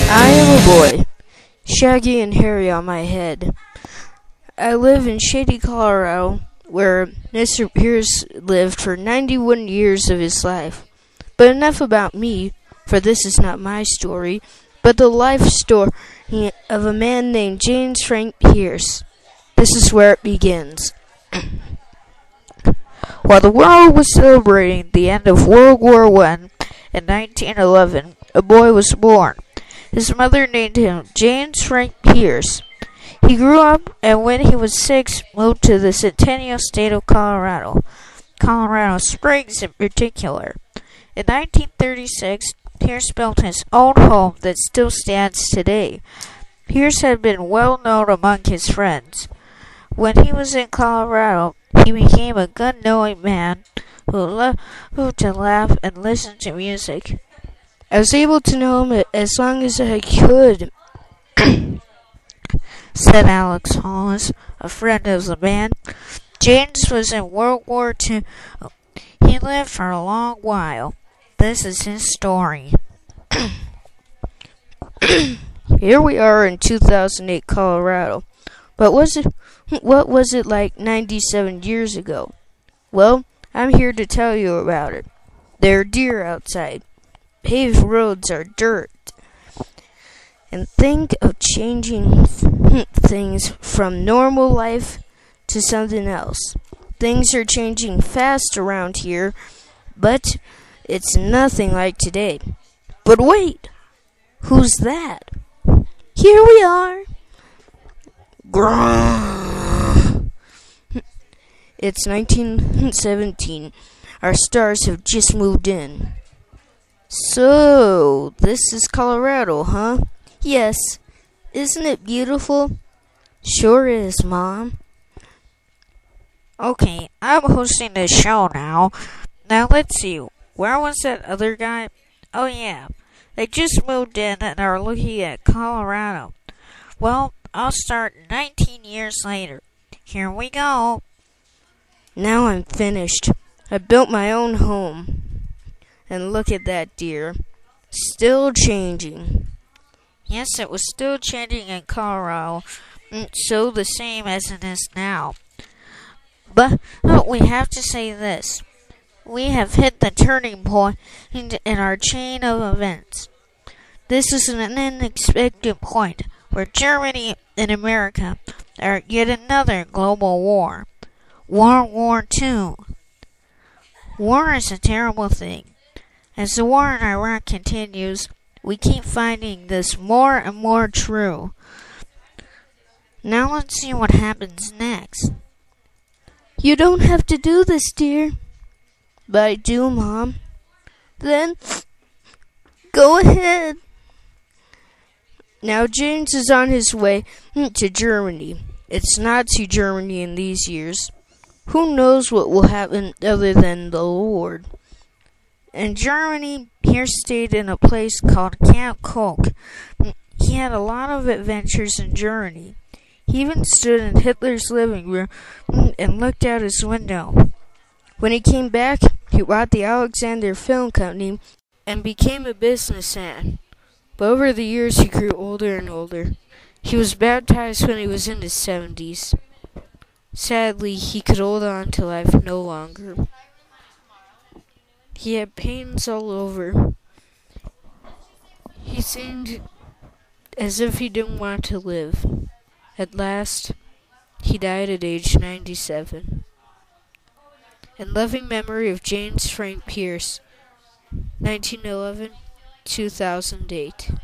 I am a boy, shaggy and hairy on my head. I live in shady Colorado, where Mr. Pearce lived for 91 years of his life. But enough about me, for this is not my story, but the life story of a man named James Frank Pearce. This is where it begins. While the world was celebrating the end of World War I in 1911, a boy was born. His mother named him James Frank Pearce. He grew up, and when he was 6, moved to the Centennial State of Colorado Springs in particular. In 1936, Pearce built his own home that still stands today. Pearce had been well known among his friends. When he was in Colorado, he became a gun-knowing man who loved to laugh and listen to music. I was able to know him as long as I could, said Alex Hollis, a friend of the band. James was in World War II. He lived for a long while. This is his story. Here we are in 2008 Colorado. But what was it like 97 years ago? Well, I'm here to tell you about it. There are deer outside. Paved roads are dirt. And think of changing things from normal life to something else. Things are changing fast around here, but it's nothing like today. But wait, who's that? Here we are. Grrr. It's 1917. Our stars have just moved in. So, this is Colorado, huh? Yes. Isn't it beautiful? Sure is, Mom. Okay, I'm hosting this show now. Now let's see, where was that other guy? Oh yeah, they just moved in and are looking at Colorado. Well, I'll start 19 years later. Here we go. Now I'm finished. I built my own home. And look at that deer. Still changing. Yes, it was still changing in Colorado. So the same as it is now. But we have to say this. We have hit the turning point in our chain of events. This is an unexpected point where Germany and America are at yet another global war. World War II. War is a terrible thing. As the war in Iraq continues, we keep finding this more and more true. Now let's see what happens next. You don't have to do this, dear. But I do, Mom. Then, go ahead. Now James is on his way to Germany. It's Nazi Germany in these years. Who knows what will happen other than the Lord? In Germany, Pearce stayed in a place called Camp Kolk. He had a lot of adventures in Germany. He even stood in Hitler's living room and looked out his window. When he came back, he bought the Alexander Film Company and became a businessman. But over the years, he grew older and older. He was baptized when he was in his 70s. Sadly, he could hold on to life no longer. He had pains all over. He seemed as if he didn't want to live. At last, he died at age 97. In loving memory of James Frank Pearce, 1911-2008.